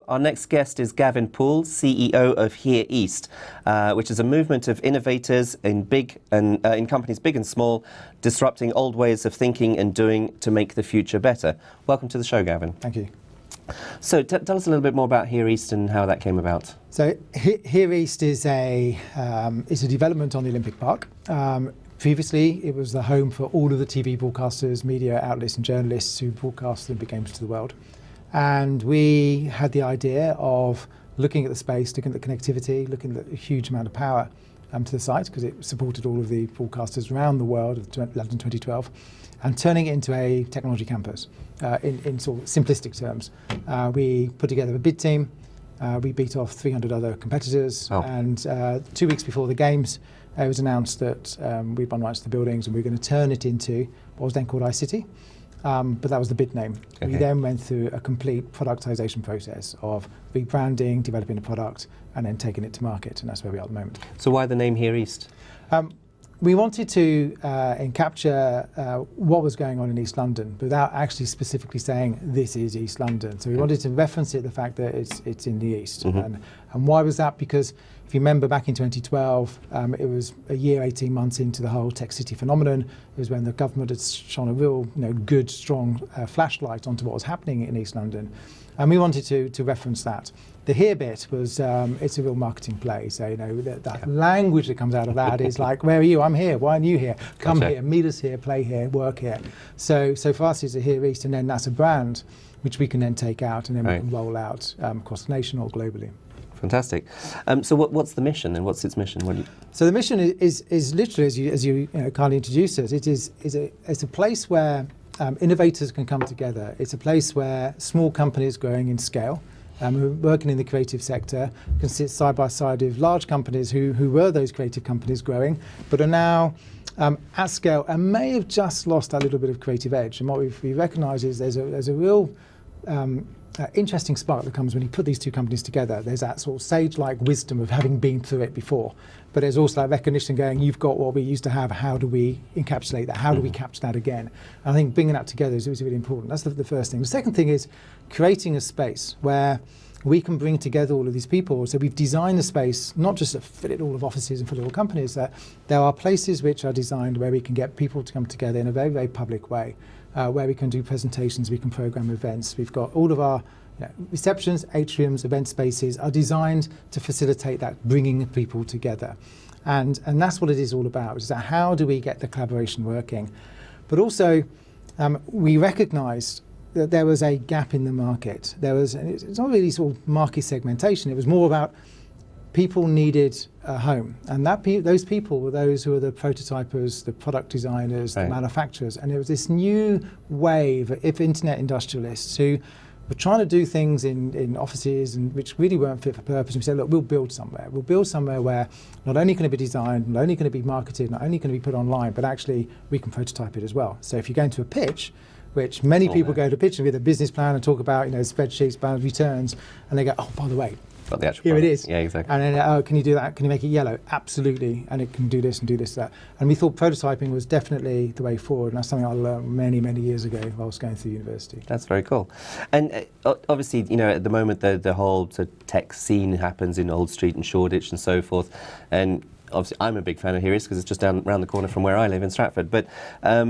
Our next guest is Gavin Poole, CEO of Here East, which is a movement of innovators in companies big and small, disrupting old ways of thinking and doing to make the future better. Welcome to the show, Gavin. Thank you. So tell us a little bit more about Here East and how that came about. So Here East is a development on the Olympic Park. Previously, it was the home for all of the TV broadcasters, media outlets and journalists who broadcast Olympic Games to the world. And we had the idea of looking at the space, looking at the connectivity, looking at the huge amount of power to the site, because it supported all of the broadcasters around the world of London 2012, and turning it into a technology campus in sort of simplistic terms. We put together a bid team. We beat off 300 other competitors, and 2 weeks before the Games, it was announced that we'd won rights to the buildings and we were going to turn it into what was then called iCity. But that was the bid name. Okay. We then went through a complete productization process of rebranding, developing the product, and then taking it to market, and that's where we are at the moment. So why the name Here East? We wanted to capture what was going on in East London without actually specifically saying this is East London. So we wanted to reference it, the fact that it's in the East. Mm-hmm. And why was that? Because if you remember back in 2012, it was a year, 18 months into the whole tech city phenomenon. It was when the government had shone a real good, strong flashlight onto what was happening in East London. And we wanted to reference that. The here bit was, it's a real marketing play. So, that language that comes out of that is like, where are you? I'm here. Why aren't you here? Come here, meet us here, play here, work here. So for us, it's a Here East, and then that's a brand which we can then take out and then we can roll out across the nation or globally. Fantastic. So what's the mission and what's its mission? So the mission is literally, as you kindly introduced it, it's a place where innovators can come together. It's a place where small companies growing in scale, who are working in the creative sector, can sit side by side with large companies who were those creative companies growing, but are now at scale and may have just lost that little bit of creative edge. And what we recognise is there's a real interesting spark that comes when you put these two companies together. There's that sort of sage-like wisdom of having been through it before, but there's also that recognition going, you've got what we used to have, how do we encapsulate that, how do we capture that again? And I think bringing that together is really important. That's the first thing. The second thing is creating a space where we can bring together all of these people. So we've designed the space not just to fit it all of offices and fit all companies, that there are places which are designed where we can get people to come together in a very, very public way. Where we can do presentations, we can program events. We've got all of our receptions, atriums, event spaces are designed to facilitate that bringing people together. And that's what it is all about, is that how do we get the collaboration working? But also, we recognised that there was a gap in the market. It's not really sort of market segmentation, it was more about people needed a home, and those people were those who were the prototypers, the product designers, the manufacturers, and there was this new wave of internet industrialists who were trying to do things in offices and which really weren't fit for purpose. And we said, look, we'll build somewhere where not only can it be designed, not only can it be marketed, not only can it be put online, but actually we can prototype it as well. So if you go into a pitch, which many people go to pitch with a business plan and talk about spreadsheets, balance returns, and they go, oh, by the way, got the actual here product. It is. Yeah, exactly. And then, can you do that? Can you make it yellow? Absolutely. And it can do this and do this, that. And we thought prototyping was definitely the way forward. And that's something I learned many, many years ago while I was going through university. That's very cool. And obviously, at the moment, the whole sort of tech scene happens in Old Street and Shoreditch and so forth. And obviously, I'm a big fan of Here East because it's just down around the corner from where I live in Stratford. But how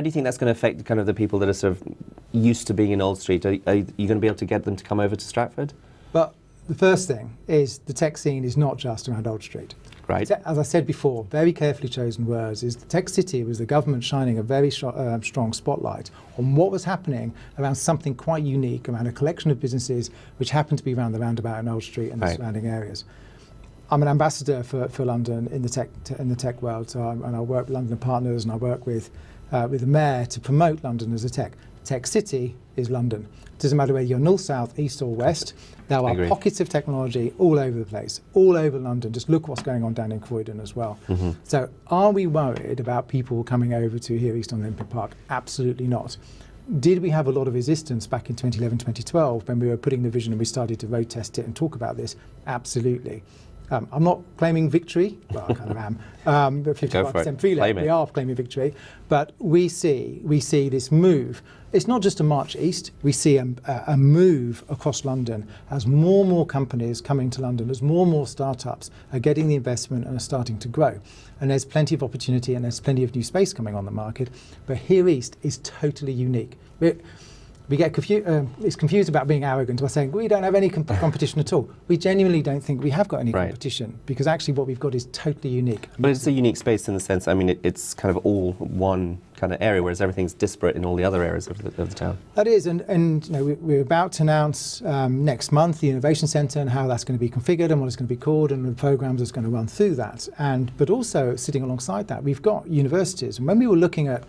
do you think that's going to affect kind of the people that are sort of used to being in Old Street? Are you going to be able to get them to come over to Stratford? But the first thing is the tech scene is not just around Old Street. Right. As I said before, very carefully chosen words, is the tech city was the government shining a very strong spotlight on what was happening around something quite unique, around a collection of businesses which happened to be around the roundabout in Old Street and the surrounding areas. I'm an ambassador for London in the tech world, so I work with London Partners and I work with the mayor to promote London as a tech city is London. It doesn't matter whether you're north, south, east or west. There are pockets of technology all over the place, all over London. Just look what's going on down in Croydon as well. Mm-hmm. So are we worried about people coming over to Here East on Olympic Park? Absolutely not. Did we have a lot of resistance back in 2011, 2012 when we were putting the vision and we started to road test it and talk about this? Absolutely. I'm not claiming victory, well, I kind of am, but 55% pre-let, we are claiming victory, but we see this move. It's not just a march east, we see a move across London as more and more companies coming to London, as more and more startups are getting the investment and are starting to grow. And there's plenty of opportunity and there's plenty of new space coming on the market, but here east is totally unique. We get confused about being arrogant by saying we don't have any competition at all. We genuinely don't think we have got any competition, because actually what we've got is totally unique. But it's a unique space in the sense, I mean, it's kind of all one kind of area, whereas everything's disparate in all the other areas of the town. That is, and you know, we're about to announce next month the Innovation Centre and how that's going to be configured and what it's going to be called and the programmes that's going to run through that. But also sitting alongside that, we've got universities. And when we were looking at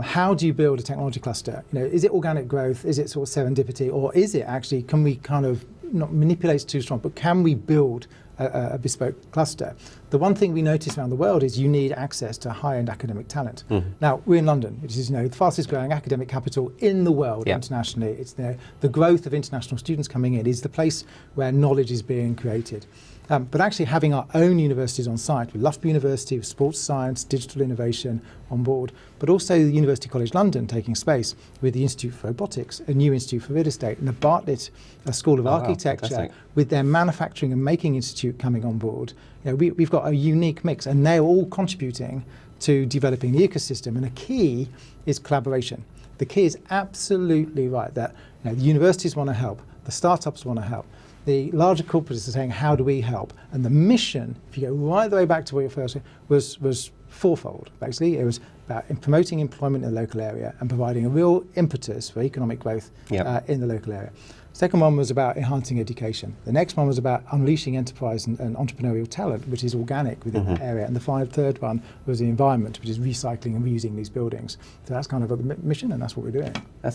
how do you build a technology cluster? You know, is it organic growth? Is it sort of serendipity? Or is it actually, can we kind of, not manipulate too strong, but can we build a bespoke cluster? The one thing we notice around the world is you need access to high-end academic talent. Now, we're in London, which is, you know, the fastest growing academic capital in the world internationally. It's the growth of international students coming in is the place where knowledge is being created. But actually having our own universities on site, with Loughborough University, with sports science, digital innovation on board, but also the University College London taking space with the Institute for Robotics, a new Institute for Real Estate, and the Bartlett School of Architecture with their Manufacturing and Making Institute coming on board. You know, we've got a unique mix, and they're all contributing to developing the ecosystem. And a key is collaboration. The key is absolutely right that, you know, the universities want to help, the startups want to help. The larger corporates are saying, how do we help? And the mission, if you go right the way back to where you first said, was fourfold, basically. It was about promoting employment in the local area and providing a real impetus for economic growth in the local area. Second one was about enhancing education. The next one was about unleashing enterprise and entrepreneurial talent, which is organic within that area. And the third one was the environment, which is recycling and reusing these buildings. So that's kind of a mission, and that's what we're doing. That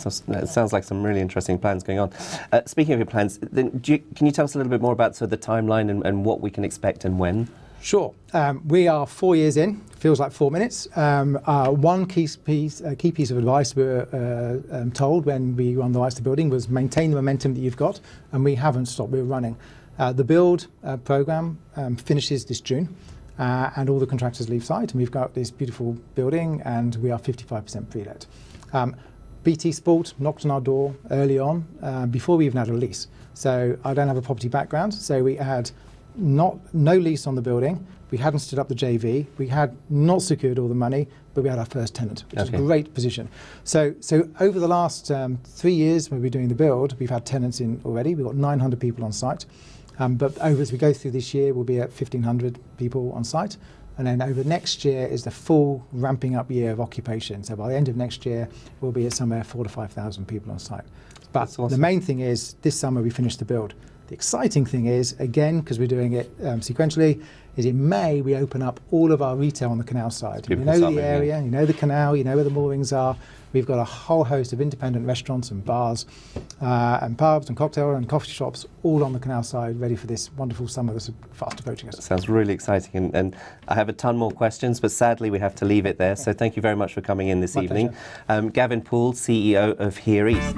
sounds like some really interesting plans going on. Speaking of your plans, then can you tell us a little bit more about the timeline and what we can expect and when? Sure. We are 4 years in. Feels like 4 minutes. One key piece of advice we were told when we won the rights to building was maintain the momentum that you've got, and we haven't stopped. We're running. The build programme finishes this June, and all the contractors leave site, and we've got this beautiful building, and we are 55% pre-let. BT Sport knocked on our door early on, before we even had a lease. So I don't have a property background, so we had no lease on the building. We hadn't stood up the JV. We had not secured all the money, but we had our first tenant, which is a great position. So over the last 3 years when we've been doing the build, we've had tenants in already. We've got 900 people on site. But as we go through this year, we'll be at 1,500 people on site. And then over next year is the full ramping up year of occupation. So by the end of next year, we'll be at somewhere 4,000 to 5,000 people on site. But awesome. The main thing is this summer we finish the build. The exciting thing is, again, because we're doing it sequentially, is in May we open up all of our retail on the canal side. You know the area, you know the canal, you know where the moorings are. We've got a whole host of independent restaurants and bars and pubs and cocktail and coffee shops all on the canal side, ready for this wonderful summer that's fast approaching us. That sounds really exciting, and I have a ton more questions, but sadly we have to leave it there. So thank you very much for coming in this evening. Gavin Poole, CEO of Here East.